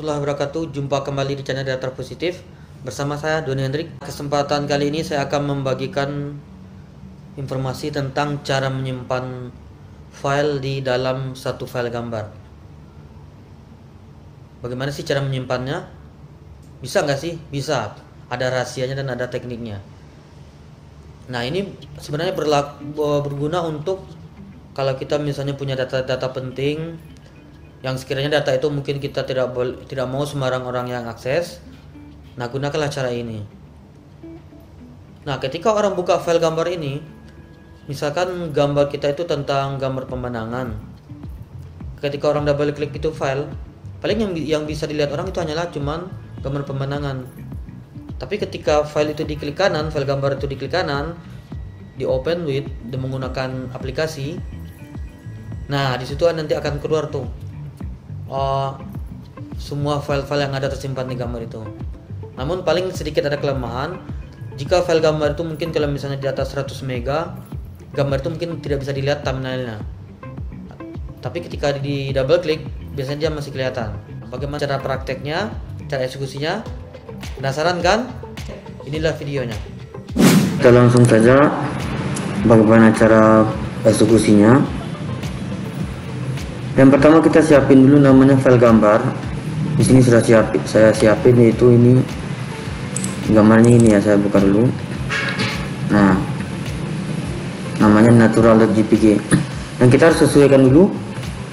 warahmatullahi wabarakatuh. Jumpa kembali di channel Data Positif bersama saya Doni Hendrik. Kesempatan kali ini saya akan membagikan informasi tentang cara menyimpan file di dalam satu file gambar. Bagaimana sih cara menyimpannya? Bisa nggak sih? Bisa. Ada rahasianya dan ada tekniknya. Nah, ini sebenarnya berguna untuk kalau kita misalnya punya data-data penting yang sekiranya data itu mungkin kita tidak mau sembarang orang yang akses. Nah, gunakanlah cara ini. Nah, ketika orang buka file gambar ini, misalkan gambar kita itu tentang gambar pemandangan. Ketika orang double klik itu file, paling yang bisa dilihat orang itu hanyalah cuman gambar pemandangan. Tapi ketika file itu diklik kanan, file gambar itu diklik kanan, di open with menggunakan aplikasi. Nah, di situ nanti akan keluar tuh semua file-file yang ada tersimpan di gambar itu. Namun paling sedikit ada kelemahan. Jika file gambar itu mungkin kalau misalnya di atas 100 mega, gambar itu mungkin tidak bisa dilihat thumbnailnya. Tapi ketika di double klik, biasanya dia masih kelihatan. Bagaimana cara prakteknya, cara eksekusinya? Penasaran kan? Inilah videonya. Kita langsung saja bagaimana cara eksekusinya. Yang pertama kita siapin dulu namanya file gambar. Di sini sudah saya siapin, yaitu ini gambarnya ini ya, saya buka dulu. Nah, namanya natural.jpg. Dan kita harus sesuaikan dulu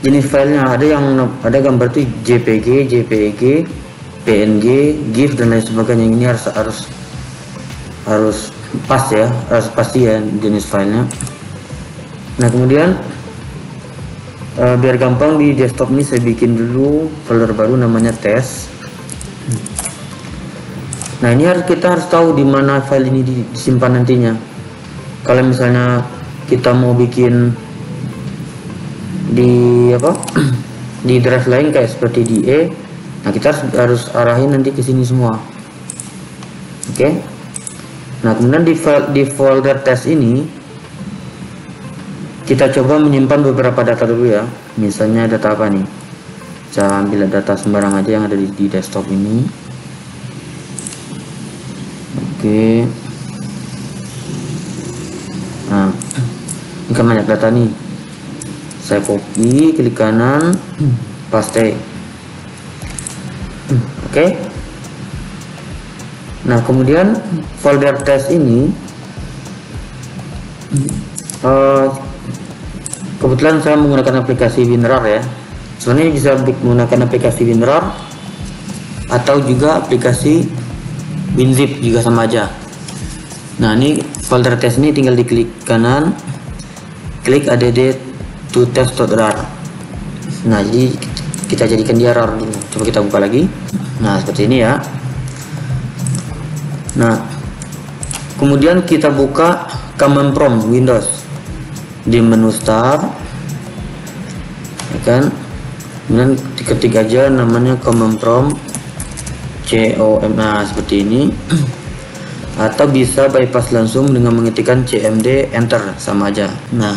jenis filenya. Ada gambar itu JPG, JPEG, PNG, GIF dan lain sebagainya. Ini harus pas ya, harus pasti ya jenis filenya. Nah, kemudian biar gampang di desktop ini saya bikin dulu folder baru namanya test. Nah, ini kita harus tahu di mana file ini disimpan nantinya. Kalau misalnya kita mau bikin di di drive lain kayak seperti di nah kita harus arahin nanti ke sini semua. Oke. Nah, kemudian di folder test ini kita coba menyimpan beberapa data dulu ya. Misalnya data apa nih? Saya ambil data sembarang aja yang ada di desktop ini. Oke. Nah, ini kan banyak data nih. Saya copy, klik kanan, paste. Oke. Nah, kemudian folder test ini kebetulan saya menggunakan aplikasi WinRAR ya. Sebenarnya bisa menggunakan aplikasi WinRAR atau juga aplikasi WinZip, juga sama aja. Nah, ini folder test ini tinggal diklik kanan, klik add to test.rar. Nah, jadi kita jadikan dia RAR dulu. Coba kita buka lagi. Nah, seperti ini ya. Nah, kemudian kita buka command prompt Windows di menu start, ya kan. Kemudian diketik aja namanya command prompt com. Nah, seperti ini. Atau bisa bypass langsung dengan mengetikkan cmd enter, sama aja. Nah,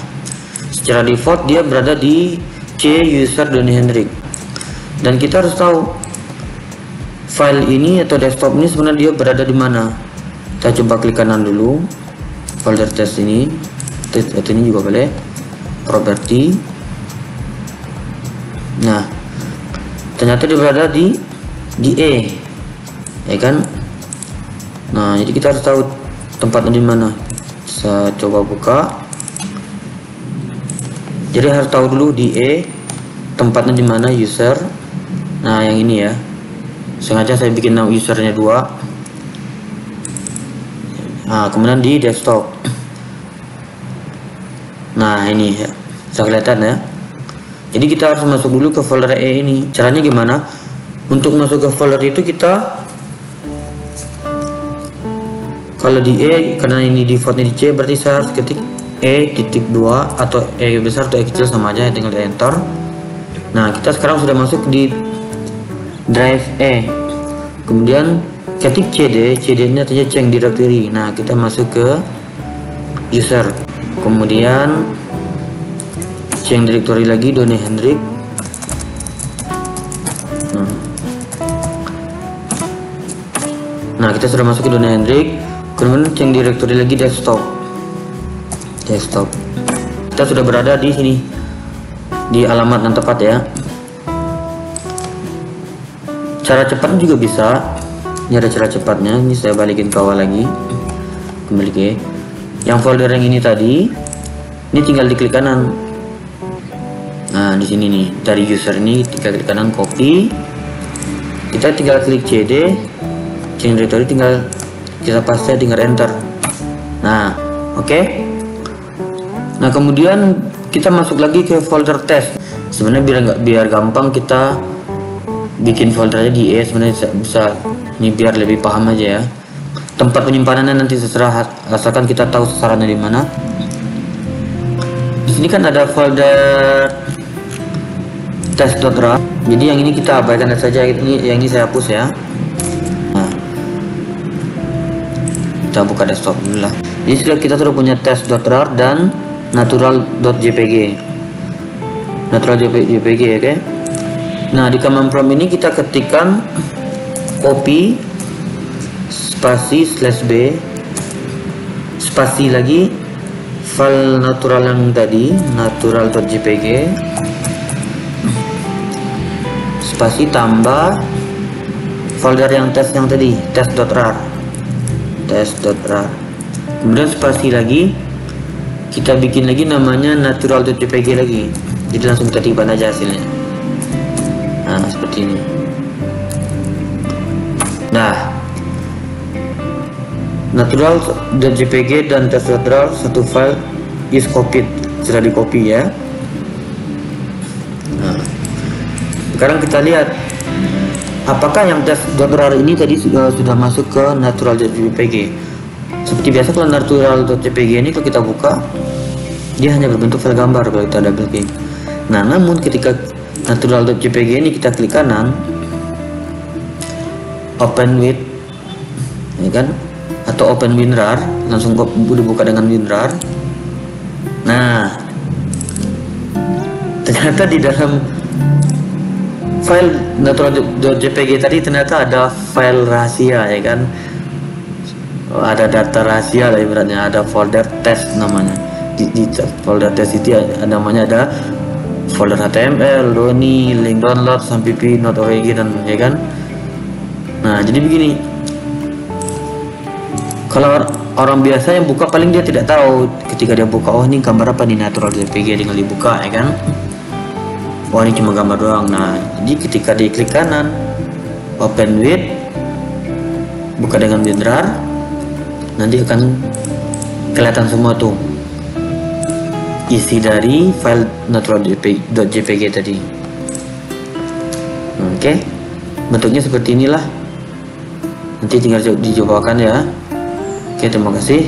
secara default dia berada di C user Doni Hendrik. Dan kita harus tahu file ini atau desktop ini sebenarnya dia berada di mana. Kita coba klik kanan dulu, folder test ini. Atau ini juga boleh, property. Nah, ternyata dia berada di E, ya kan. Nah, jadi kita harus tahu tempatnya di mana. Saya coba buka. Jadi harus tahu dulu di E tempatnya di mana, user. Nah, yang ini ya, sengaja saya bikin nama usernya 2. Nah, kemudian di desktop. Nah, ini ya, bisa kelihatan ya. Jadi kita harus masuk dulu ke folder E ini. Caranya gimana? Untuk masuk ke folder itu kita, kalau di E, karena ini defaultnya di C, berarti saya harus ketik E.2 atau E besar atau E kecil sama aja, tinggal di enter. Nah, kita sekarang sudah masuk di drive E. Kemudian ketik CD nya saja change directory. Nah, kita masuk ke user. Kemudian change directory lagi Doni Hendrik. Nah, Nah, kita sudah masuk ke Dona Hendrik. Kemudian cek directory lagi desktop. Kita sudah berada di sini, di alamat yang tepat ya. Cara cepat juga bisa. Ini ada cara cepatnya. Ini saya balikin ke awal lagi. Kembali ke yang folder yang ini tadi. Ini tinggal diklik kanan. Nah, di sini nih, dari user ini tinggal klik kanan, copy. Kita tinggal klik CD, change directory, tinggal kita paste, tinggal enter. Nah, oke. Nah, kemudian kita masuk lagi ke folder test. Sebenarnya biar gampang kita bikin foldernya di sebenarnya bisa ini biar lebih paham aja ya. Tempat penyimpanannya nanti terserah, asalkan kita tahu sasarannya di mana. Di sini kan ada folder test.rar. Jadi yang ini kita abaikan saja, yang ini saya hapus ya. Nah, kita buka desktop dulu lah. Ini kita sudah punya test.rar dan natural.jpg. Natural.jpg, oke. Nah, di command prompt ini kita ketikkan copy spasi /b spasi lagi file natural yang tadi, natural.jpg, spasi tambah folder yang test yang tadi, test.rar. Kemudian spasi lagi, kita bikin lagi namanya natural.jpg lagi. Jadi langsung kita tiban aja hasilnya. Nah, seperti ini. Nah, natural.jpg dan test.rar satu file is copied, sudah di copy ya. Nah, sekarang kita lihat apakah yang test.rar ini tadi sudah masuk ke natural.jpg. Seperti biasa kalau natural.jpg ini kalau kita buka dia hanya berbentuk file gambar kalau kita double klik. Nah, namun ketika natural.jpg ini kita klik kanan, open with, ya kan, atau open WinRAR, langsung dibuka dengan WinRAR. Nah, ternyata di dalam file natural.jpg tadi ternyata ada file rahasia, ya kan. Ada data rahasia lah ibaratnya, ada folder test namanya. Di folder test itu namanya ada folder HTML, Doni, link download, sampai not.org dan ya kan. Nah, jadi begini. Kalau orang biasa yang buka paling dia tidak tahu ketika dia buka, oh ini gambar apa nih, natural.jpg, tinggal dibuka ya kan. Oh ini cuma gambar doang. Nah, jadi ketika diklik kanan, open with, buka dengan WinRAR, nanti akan kelihatan semua tuh isi dari file natural.jpg tadi. Oke, bentuknya seperti inilah. Nanti tinggal dicobakan ya. Oke, terima kasih.